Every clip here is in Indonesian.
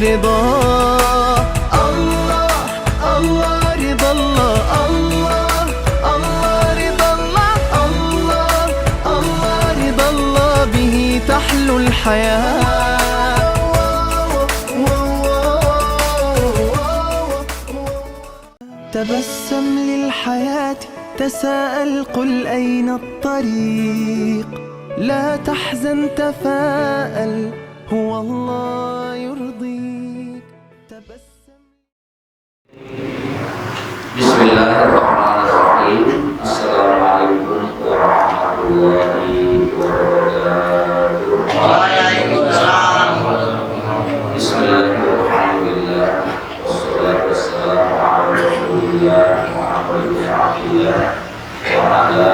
رضاه. الله الله رضا الله، الله الله رضا الله، الله الله رضا الله به تحلو الحياة. تبسم للحياة، تساءل قل أين الطريق، لا تحزن تفاءل هو الله يرضيك. تبسم. بسم الله الرحمن الرحيم. السلام عليكم ورحمة الله وبركاته. Waalaikumsalam. Bismillahirrahmanirrahim. Wassalatu wassalamu ala Rasulillah Muhammad bin Abdillah wa ala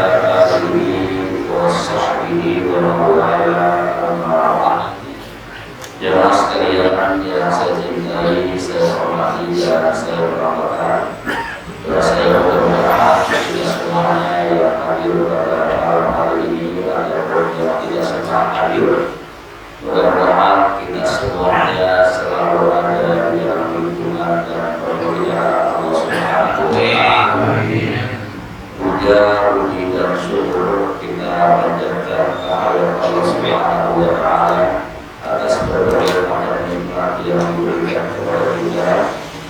alihi wa sahbihi wa mawala amma ba'd. Jemaah sekalian yang saya cintai, saya hormati dan saya banggakan, saya berharap kita semuanya yang hadir pada malam hari ini ataupun yang tidak sempat hadir, mudah-mudahan kita semuanya selalu ada di dalam lindungan dan pemeliharaan Allah Subhanahu wa Ta'ala. Puji dan syukur kita panjatkan kehadirat Allah Subhanahu wa Ta'ala atas berbagai macam nikmat yang diberikan kepada kita,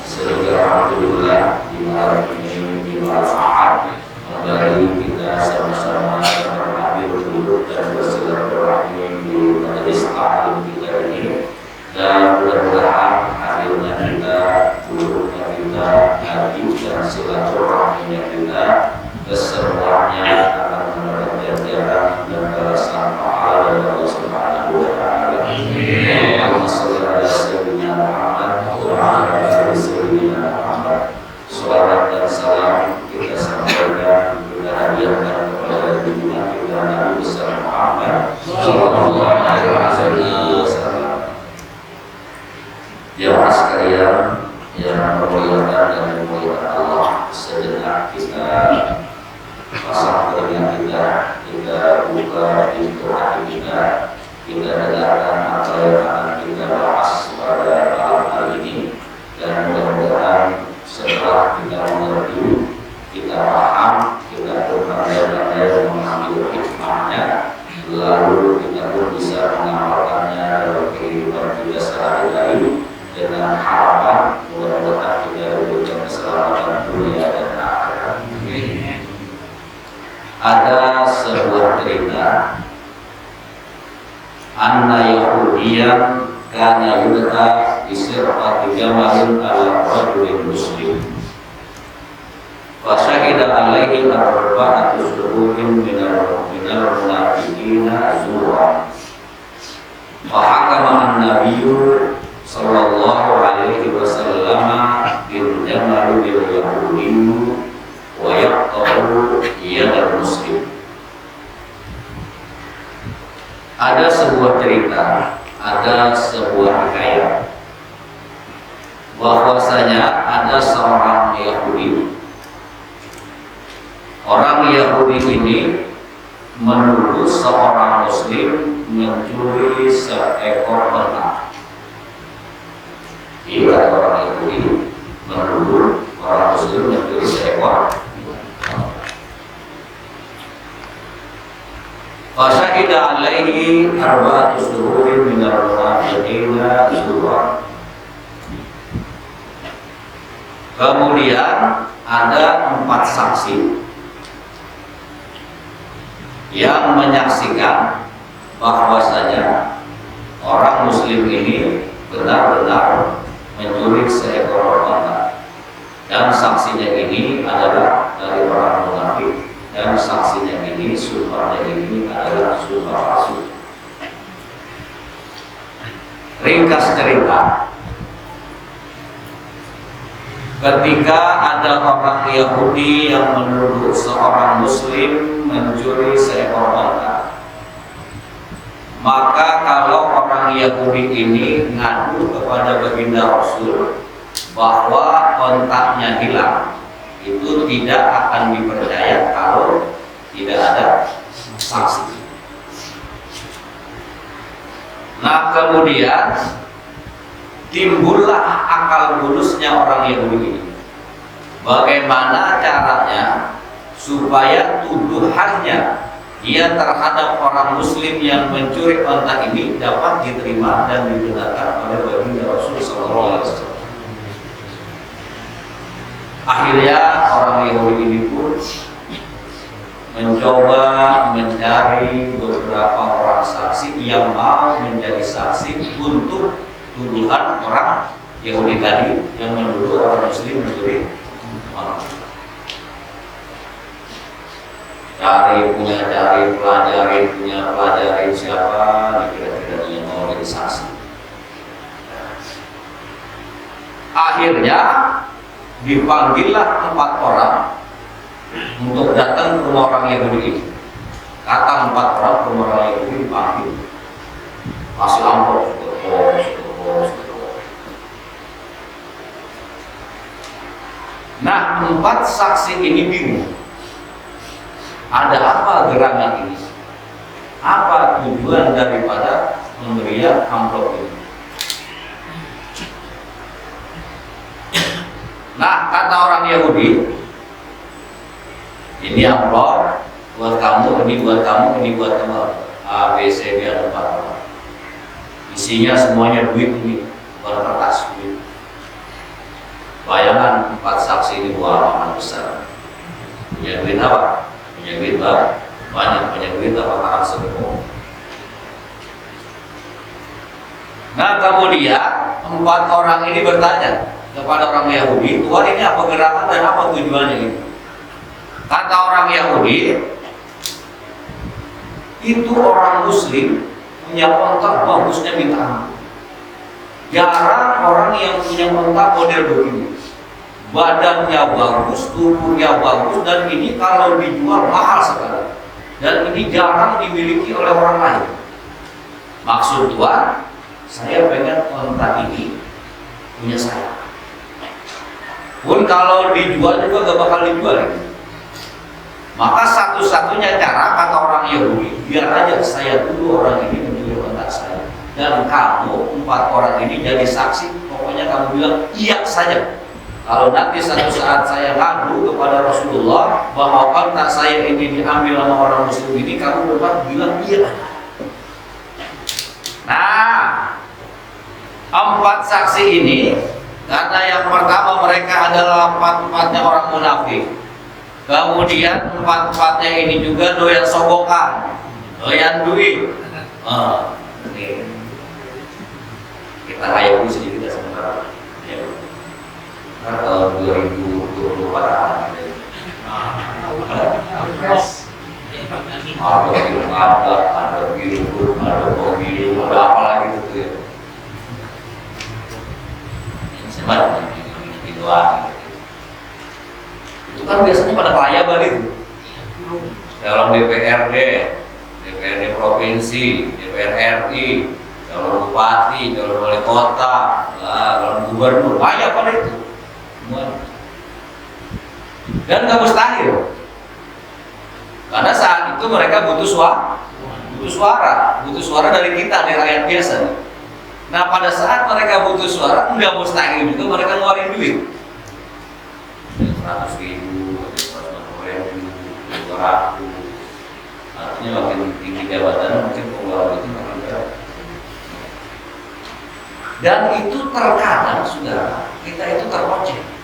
sehingga alhamdulillah di malam ini di malam Ahad kembali kita sama-sama hadir duduk dan bersilaturahmi di majelis taklim kita ini, dan mudah-mudahan hadirnya kita, duduknya kita, hadir dan silaturahminya kita kesemuanya akan mendapat ganjaran dan balasan pahala dari Allah Subhanahu wa Ta'ala. Allahumma shalli ala sayyidina Muhammad wa ala ali sayyidina Muhammad. Salawat dan salam kita sampaikan, kita hadiahkan kepada junjungan kita Nabi besar Muhammad sallallahu alaihi wasallam. Jemaah sekalian yang memuliakan dan memuliakan Allah, sejenak kita pasang telinga kita buka pintu hati kita dengarkan apa yang akan kita bahas pada malam hari ini, dan mudah-mudahan setelah kita mengerti, kita paham, kita pun pandai-pandai mengambil hikmahnya, lalu kita pun bisa mengamalkannya dalam kehidupan kita sehari-hari, dengan harapan mudah-mudahan kita diberikan keselamatan dunia dan akhirat. Ada sebuah cerita, anna Yahudiyan kana yudta bisirqati jamalin ala rajulin muslim, fasyahida alaihi arba'atu syuhudin minal munafiqina zura, fahakama an-nabiyyu sallallahu alaihi wasallam bin jamal bil yahudiyyu wa yaqtaru yadal muslim. Ada sebuah cerita, ada sebuah hikayat bahwasanya ada seorang Yahudi. Orang Yahudi ini menuduh seorang Muslim mencuri seekor ternak. Iya, orang Yahudi menuduh orang Muslim mencuri seekor. Fasyahida alaihi arba'atu syuhudin minal munafiqina zura. Kemudian ada 4 saksi yang menyaksikan bahwasanya orang Muslim ini benar-benar mencuri seekor ternak, dan saksinya ini adalah dari orang munafik, dan saksinya ini, sumbernya ini adalah sumber palsu. Ringkas cerita, ketika ada orang Yahudi yang menuduh seorang Muslim mencuri seekor ternak, maka kalau orang Yahudi ini ngadu kepada baginda Rasul bahwa kontaknya hilang, itu tidak akan dipercaya kalau tidak ada saksi. Nah, kemudian timbullah akal bulusnya orang Yahudi ini. Bagaimana caranya supaya tuduhannya dia terhadap orang Muslim yang mencuri onta ini dapat diterima dan dibenarkan oleh baginda Rasul sallallahu alaihi wasallam. Akhirnya orang Yahudi ini pun mencoba mencari beberapa orang saksi yang mau menjadi saksi untuk tuduhan orang Yahudi tadi yang menuduh orang Muslim mencuri orang. Cari pelajari siapa kira-kira yang mau jadi saksi. Akhirnya dipanggillah 4 orang untuk datang ke rumah orang Yahudi ini. Kata 4 orang ke rumah orang Yahudi dipanggil, kasih amplop, Nah, 4 saksi ini bingung. Ada apa gerangan ini? Apa tujuan daripada pemberian amplop ini? Nah, kata orang Yahudi, ini amplop buat kamu, ini buat kamu, ini buat kamu. A, B, C, D, ada 4 orang. Isinya semuanya duit ini, kertas duit. Bayangan 4 saksi ini buah amanah besar. Punya duit apa? Punya duit banyak, punya duit apa haram sedekah. Nah, kemudian 4 orang ini bertanya kepada orang Yahudi, Tuhan ini apa gerakan dan apa tujuannya ini? Kata orang Yahudi, itu orang Muslim punya ontak bagusnya minta ampun. Jarang orang yang punya ontak model begini. Badannya bagus, tubuhnya bagus, dan ini kalau dijual mahal sekali. Dan ini jarang dimiliki oleh orang lain. Maksud Tuhan, saya pengen ontak ini punya saya. Pun kalau dijual juga gak bakal dijual ini. Maka satu-satunya cara, kata orang Yahudi, biar aja saya tuduh orang ini mencuri ontak saya, dan kamu 4 orang ini jadi saksi. Pokoknya kamu bilang iya saja. Kalau nanti satu saat saya ngadu kepada Rasulullah bahwa ontak saya ini diambil sama orang Muslim ini, kamu dapat bilang iya. Nah, 4 saksi ini, karena yang pertama mereka adalah 4-4-nya orang munafik. Kemudian 4-4-nya ini juga doyan sogokan, doyan duit. Ini kita hayati sedikit sementara. Tahun 2024 ada biru, ada mobil, ada apa lagi itu ya. Sebenarnya itu kan biasanya pada pelayaban itu dalam DPRD provinsi, DPR RI, calon bupati, calon wali kota, calon gubernur, banyak pada itu semua. Dan nggak mustahil, karena saat itu mereka butuh suara dari kita, dari rakyat biasa. Nah, pada saat mereka butuh suara, nggak mustahil juga mereka ngeluarin duit. 100.000, 150.000, 200. Artinya makin tinggi jabatan, mungkin pengeluaran itu makin berat. Dan itu terkadang, saudara, kita itu terpojok.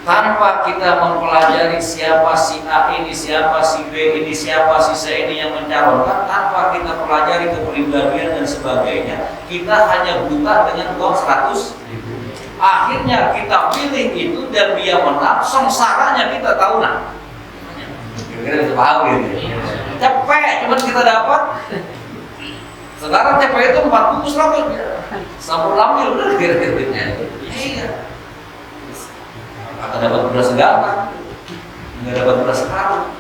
Tanpa kita mempelajari siapa si A ini, siapa si B ini, siapa si C ini yang mencalonkan, tanpa kita pelajari kepribadian dan sebagainya, kita hanya buta dengan uang 100.000. Akhirnya kita pilih itu dan dia menang, sengsaranya kita tahunan. Kira-kira bisa paham gitu. Cepet, cuma kita dapat. Sekarang cepet itu 4 bungkus lah, sampul lambil udah kira-kira. Iya. Kita dapat beras gampang, nggak dapat beras karung.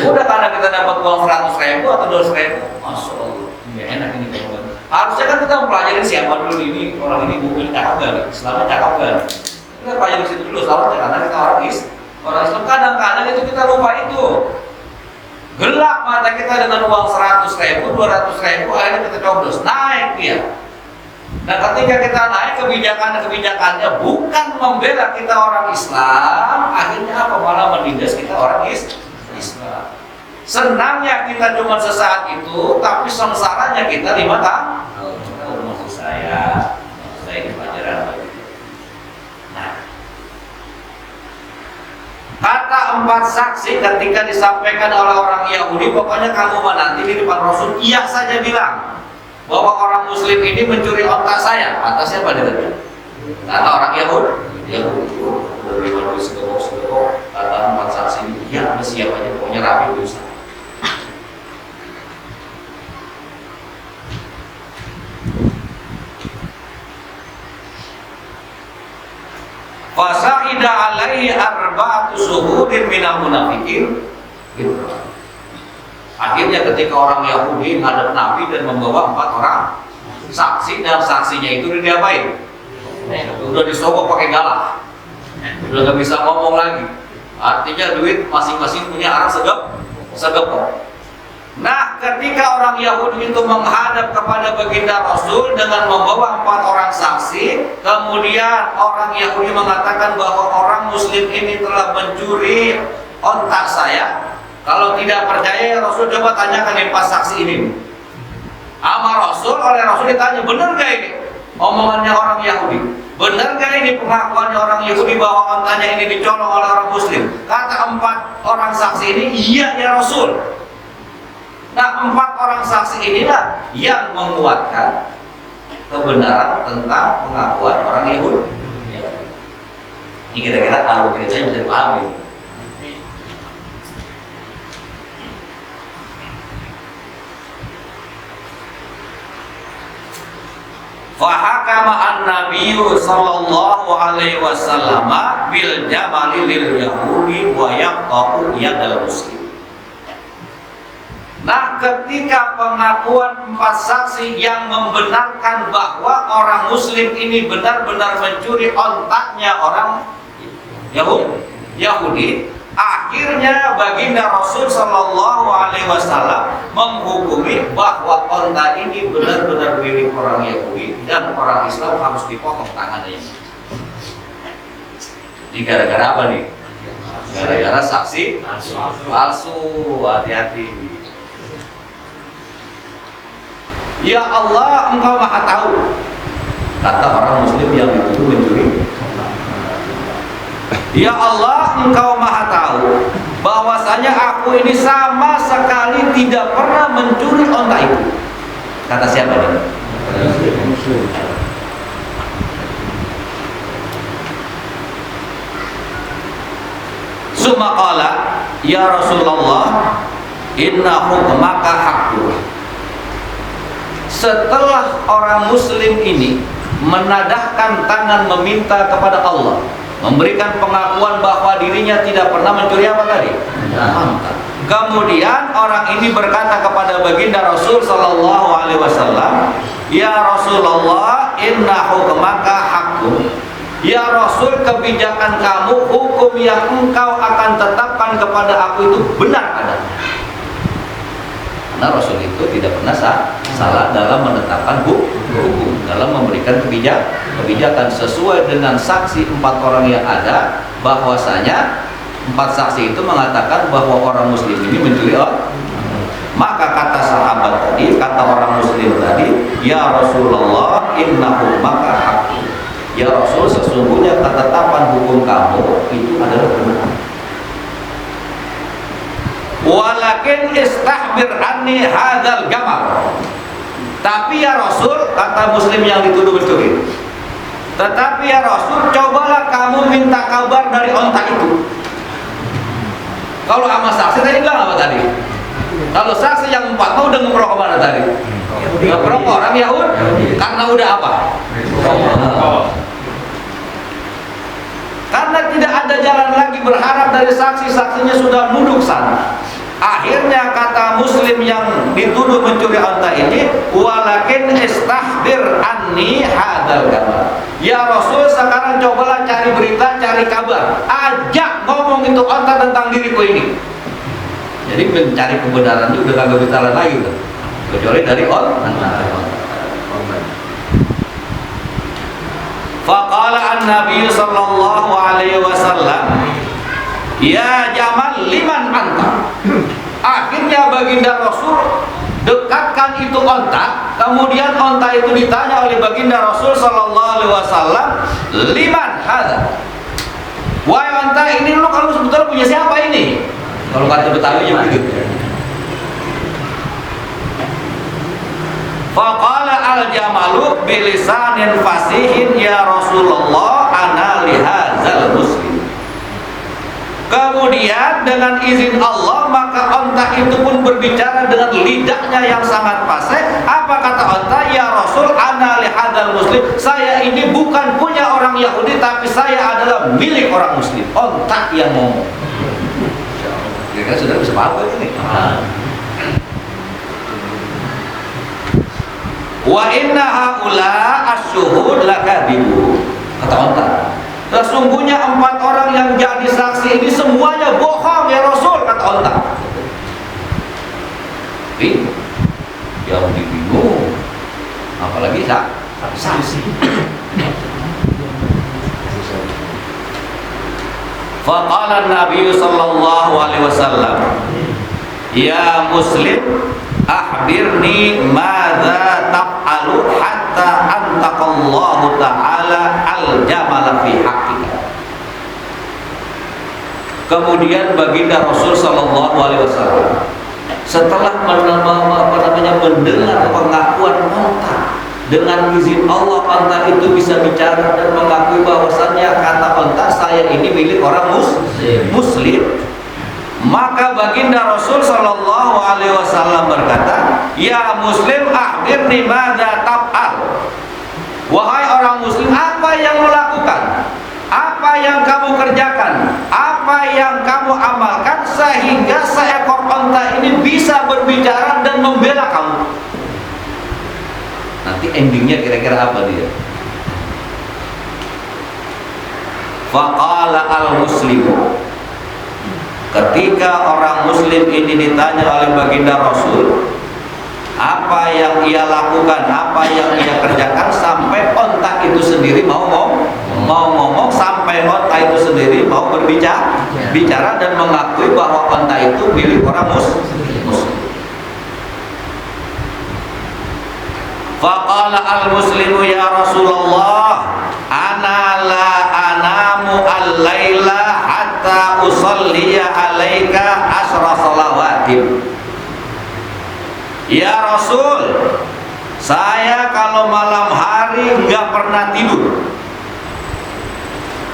Udah karena kita dapat uang 100.000 atau 200.000, masya Allah, nggak enak ini kawan. Harusnya kan kita mempelajari siapa dulu ini, orang ini mobil cakep gak nih, Islamnya cakep gak nih. Kita pelajari situ dulu, soalnya karena kita orang Islam. Kadang-kadang itu kita lupa itu. Gelap mata kita dengan uang 100.000, 200.000, akhirnya kita coblos, naik dia. Nah, ketika kita naik kebijakannya bukan membela kita orang Islam, akhirnya apa? Malah menindas kita orang Islam. Senangnya kita cuma sesaat itu, tapi sengsaranya kita 5 tahun. Maksud saya ini pelajaran. Nah, kata 4 saksi ketika disampaikan oleh orang Yahudi, pokoknya kamu nanti di depan Rasul iya saja bilang bahwa orang Muslim ini mencuri onta saya. Kata siapa dia? Kata orang Yahudi. Kata 4 saksi ini, ya siapa aja, pokoknya rapi dosa. Fasahida alaihi arba'atu suhudin minal munafikin. Akhirnya ketika orang Yahudi menghadap Nabi dan membawa 4 orang saksi, dan saksinya itu diapain? Udah disogok pakai galah, udah nggak bisa ngomong lagi. Artinya duit masing-masing punya arah segepok. Nah, ketika orang Yahudi itu menghadap kepada baginda Rasul dengan membawa 4 orang saksi, kemudian orang Yahudi mengatakan bahwa orang Muslim ini telah mencuri ontak saya. Kalau tidak percaya, Rasul coba tanyakan 4 saksi ini. Sama Rasul, oleh Rasul ditanya, benar gak ini omongannya orang Yahudi? Benar gak ini pengakuannya orang Yahudi bahwa ontanya ini dicolong oleh orang Muslim? Kata 4 orang saksi ini, iya ya Rasul. Nah, 4 orang saksi inilah yang menguatkan kebenaran tentang pengakuan orang Yahudi. Ini kira-kira kalau saya bisa dipahami. Fahakama an-nabiyyu sallallahu alaihi wasallam bil jamali lil yahudi wa yaqta'u yadal muslim. Nah, ketika pengakuan 4 saksi yang membenarkan bahwa orang Muslim ini benar-benar mencuri ontaknya orang Yahudi, akhirnya baginda Rasul Shallallahu Alaihi Wasallam menghukumi bahwa onta ini benar-benar milik orang Yahudi dan orang Islam harus dipotong tangannya. Ini gara-gara apa nih? Gara-gara saksi palsu. Hati-hati. Ya Allah, Engkau Maha Tahu, kata orang Muslim yang dituduh mencuri. Ya Allah, Engkau Maha Tahu bahwasanya aku ini sama sekali tidak pernah mencuri onta itu. Kata siapa ini? Sumaqala, ya Rasulullah, inna hukmaka haqqun. Setelah orang Muslim ini menadahkan tangan meminta kepada Allah, memberikan pengakuan bahwa dirinya tidak pernah mencuri apa tadi? Kemudian orang ini berkata kepada baginda Rasul Sallallahu Alaihi Wasallam, ya Rasulullah, inna hukmaka haqqun. Ya Rasul, kebijakan kamu, hukum yang engkau akan tetapkan kepada aku itu benar adanya. Karena Rasul itu tidak pernah salah dalam menetapkan hukum, dalam memberikan kebijakan sesuai dengan saksi 4 orang yang ada, bahwasanya 4 saksi itu mengatakan bahwa orang Muslim ini mencuri orang. Maka kata sahabat tadi, kata orang Muslim tadi, ya Rasulullah, inna hukmaka haqqun. Ya Rasul, sesungguhnya ketetapan hukum kamu itu adalah benar. Walakin istahbir anni hadzal gamal. Tapi ya Rasul, kata Muslim yang dituduh mencuri, tetapi ya Rasul, cobalah kamu minta kabar dari onta itu. Kalau sama saksi tadi bilang apa tadi? Kalau saksi yang 4 mau udah ngeprok kemana tadi? Ngeprok orang Yahudi. Karena udah apa? Karena tidak ada jalan lagi berharap dari saksi-saksinya sudah nunduk sana. Akhirnya kata Muslim yang dituduh mencuri onta ini, walakin istahbir anni hadzal gamal. Ya Rasul, sekarang cobalah cari berita, cari kabar, ajak ngomong itu onta tentang diriku ini. Jadi mencari kebenaran itu udah kagak bisa lagi udah. Kecuali dari onta. Faqala an-nabiy sallallahu alaihi wasallam, ya Jamal liman anta. Akhirnya baginda Rasul dekatkan itu onta, kemudian onta itu ditanya oleh baginda Rasul sallallahu alaihi wasallam, liman hadza? Wahai onta, ini lu kalau sebetulnya punya siapa ini? Kalau kata Betawi begitu. Faqala al-jamalu bilisanin fasihin, ya Rasulullah ana lihazal muslim. Kemudian dengan izin Allah maka onta itu pun berbicara dengan lidahnya yang sangat fasih. Apa kata onta? Ya Rasul, ana lihadzal muslim. Saya ini bukan punya orang Yahudi, tapi saya adalah milik orang Muslim. Onta yang ngomong. Kira-kira sudah bisa paham ini? Wa inna haula asyuhud lakadzibun. Kata onta, sesungguhnya 4 orang yang jadi saksi ini semuanya bohong ya Rasul, kata onta. Tapi yang bingung, apalagi saksi. Faqala Nabi sallallahu alaihi wasallam, ya Muslim, akhbirni madza taf'alu hatta antaqallahu ta'ala al-jamal fi haqqika. Kemudian baginda Rasul sallallahu alaihi wasallam setelah mendengar pengakuan onta, dengan izin Allah onta itu bisa bicara dan mengakui bahwasannya kata onta, saya ini milik orang muslim. Maka baginda Rasul sallallahu alaihi wasallam berkata, ya Muslim, akhbirni madza taf'al. Wahai orang Muslim, apa yang lo lakukan? Apa yang kamu kerjakan? Apa yang kamu amalkan sehingga seekor onta ini bisa berbicara dan membela kamu? Nanti endingnya kira-kira apa dia? Faqala al-muslimu. Ketika orang muslim ini ditanya oleh baginda Rasul apa yang ia lakukan, apa yang ia kerjakan, sampai onta itu sendiri mau ngomong, sampai onta itu sendiri mau bicara dan mengakui bahwa onta itu milik orang muslim. Faqala al-muslimu, ya Rasulullah, ana la anamu al-laila hatta usalliya alaika asra salawatin. Ya Rasul, saya kalau malam hari nggak pernah tidur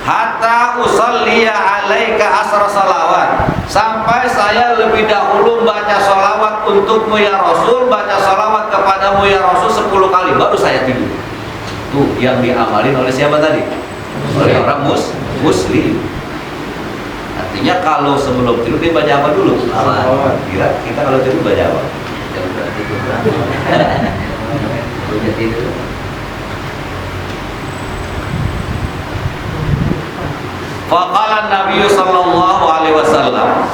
hatta usalliya alaika asra salawat, sampai saya lebih dahulu baca salawat untukmu ya Rasul, baca salawat kepadamu ya Rasul 10 kali baru saya tidur. Tuh yang diamalin oleh siapa tadi? Oleh orang muslim. Artinya kalau sebelum tidur dia baca apa dulu? Kira kita kalau tidur baca apa? Tidur. Faqala Nabi sallallahu alaihi wasallam.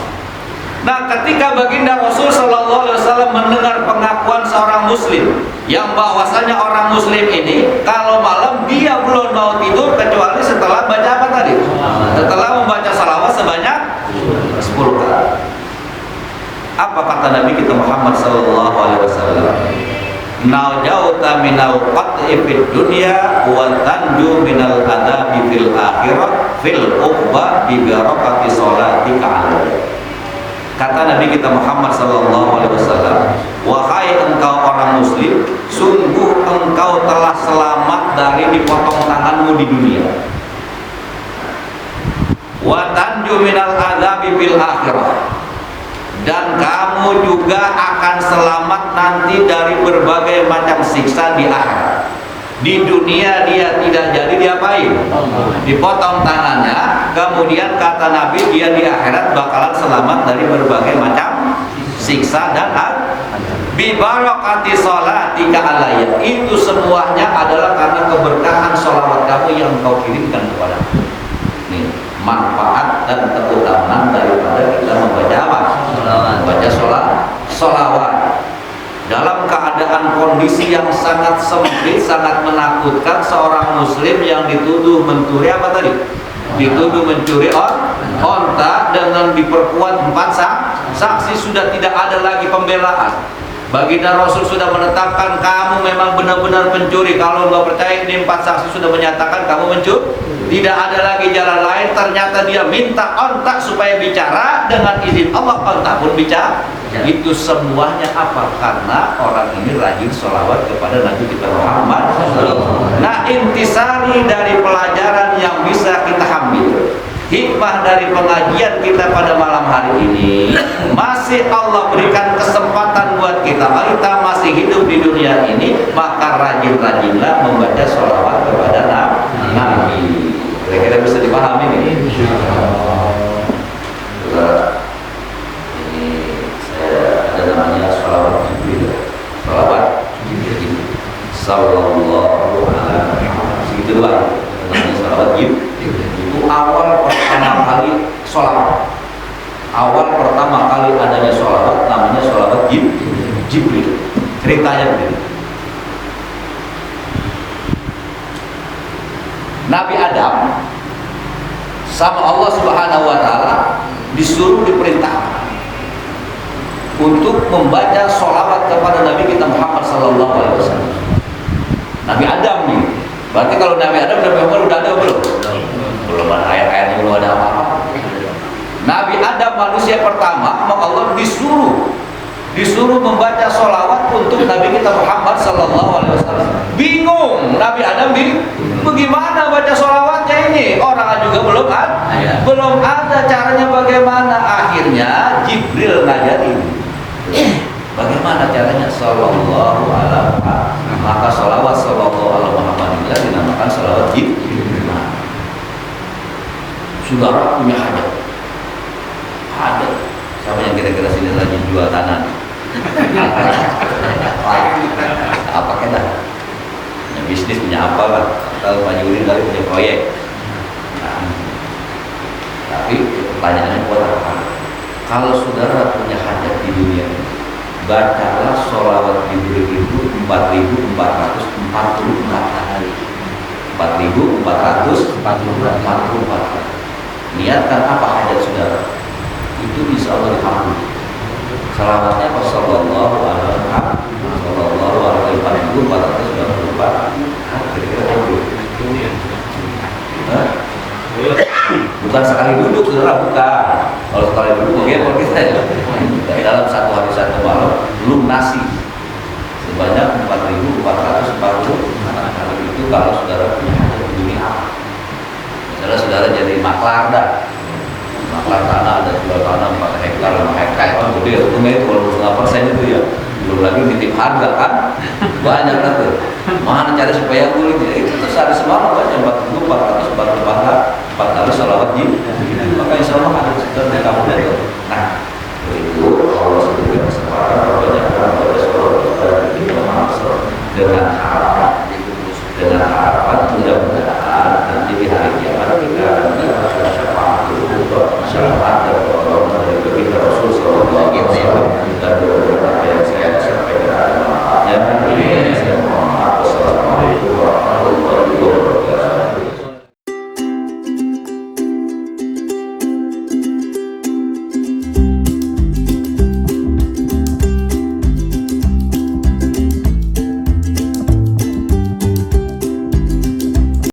Nah, ketika baginda Rasul sallallahu alaihi wasallam mendengar pengakuan seorang muslim yang bahwasanya orang muslim ini kalau malam dia belum mau tidur kecuali setelah baca apa tadi? Setelah membaca salawat sebanyak 10 kali. Apa kata Nabi kita Muhammad sallallahu alaihi wasallam? Najauta minal qat'i fid dunya wa tanju minal adabi fil akhirah fil uqba bi barakati sholatika alaihi. Kata Nabi kita Muhammad sallallahu alaihi wasallam, wahai engkau orang muslim, sungguh engkau telah selamat dari dipotong tanganmu di dunia. Wa tanju minal adabi fil akhirah, dan kamu juga akan selamat nanti dari berbagai macam siksa di akhirat. Di dunia dia tidak jadi diapain? Dipotong tangannya. Kemudian kata Nabi dia di akhirat bakalan selamat dari berbagai macam siksa dan bi barakati sholatika alayya. Itu semuanya adalah karena keberkahan sholawat kamu yang kau kirimkan kepada aku. Nih, manfaat dan keutamaan daripada kita membaca apa? Membaca sholawat dalam keadaan kondisi kondisi yang sangat sempit, sangat menakutkan. Seorang muslim yang dituduh mencuri apa tadi? Dituduh mencuri onta dengan diperkuat 4 saksi, sudah tidak ada lagi pembelaan. Baginda Rasul sudah menetapkan kamu memang benar-benar pencuri. Kalau nggak percaya, ini 4 saksi sudah menyatakan kamu mencuri. Tidak ada lagi jalan lain. Ternyata dia minta onta supaya bicara, dengan izin Allah onta pun bicara. Itu semuanya apa? Karena orang ini rajin sholawat kepada Nabi kita Muhammad. Nah, intisari dari pelajaran yang bisa kita ambil, hikmah dari pengajian kita pada malam hari ini, masih Allah berikan kesempatan buat kita masih hidup di dunia ini, maka rajin-rajinlah membaca sholawat kepada Nabi. Kira-kira bisa dipahami ini? Ini saya ada namanya sholawat Jibril. Sholawat Jibril. Sallallahu alaihi wasallam. Segitu doang. Namanya sholawat Jibril. Itu awal pertama kali sholawat. Awal pertama kali adanya sholawat namanya sholawat Jibril. Ceritanya begini. Nabi Adam sama Allah Subhanahu wa Ta'ala disuruh, diperintahkan untuk membaca sholawat kepada Nabi kita Muhammad Sallallahu Alaihi Wasallam. Nabi Adam nih. Berarti kalau Nabi Adam udah ada belum? Belum ada air-airnya, belum ada apa-apa. Nabi Adam manusia pertama, maka Allah disuruh membaca sholawat untuk Nabi kita Muhammad Sallallahu Alaihi Wasallam. Bingung, Nabi Adam bagaimana baca sholawatnya ini? Orang juga belum ada caranya bagaimana. Akhirnya Jibril ngajarin bagaimana caranya. Sallallahu alaihi wasallam. Maka sholawat Sallallahu alaihi Muhammadillah dinamakan sholawat Jibril. Saudara punya hajat. Siapa yang kira-kira sini lagi jual tanah? Apa kena? Punya bisnis, punya apa lah? Kalau Pak Yuri kali punya proyek. Nah, tapi pertanyaannya buat apa? Kalau saudara punya hajat di dunia ini, bacalah sholawat Jibril itu 4.444 kali. 4.444. Niatkan apa hajat saudara, itu bisa Allah dikabul. Salawatnya apa? Sallallahu alaihi wasallam. Sallallahu alaihi wasallam. Kira-kira bukan sekali duduk, saudara, bukan. Kalau sekali duduk bagaimana kita ya? Dalam satu hari satu malam lunasi sebanyak 4.440 itu kalau saudara punya hajat di dunia. Misalnya saudara jadi maklar dah. Maklar tanah, ada jual tanah 4 hektar, 5 hektar, itu gede, itu kalau 2% itu ya. Belum lagi nitip harga kan, banyak lah tuh. Mana cara supaya kulit itu sehari semalam baca 4.444 kali sholawat Jibril. Maka insya Allah ada sekitar dari kamu dari itu. Nah, itu Allah sebutkan kesempatan kebanyakan pada sholawat dengan harapan mudah-mudahan nanti di hari kiamat kita akan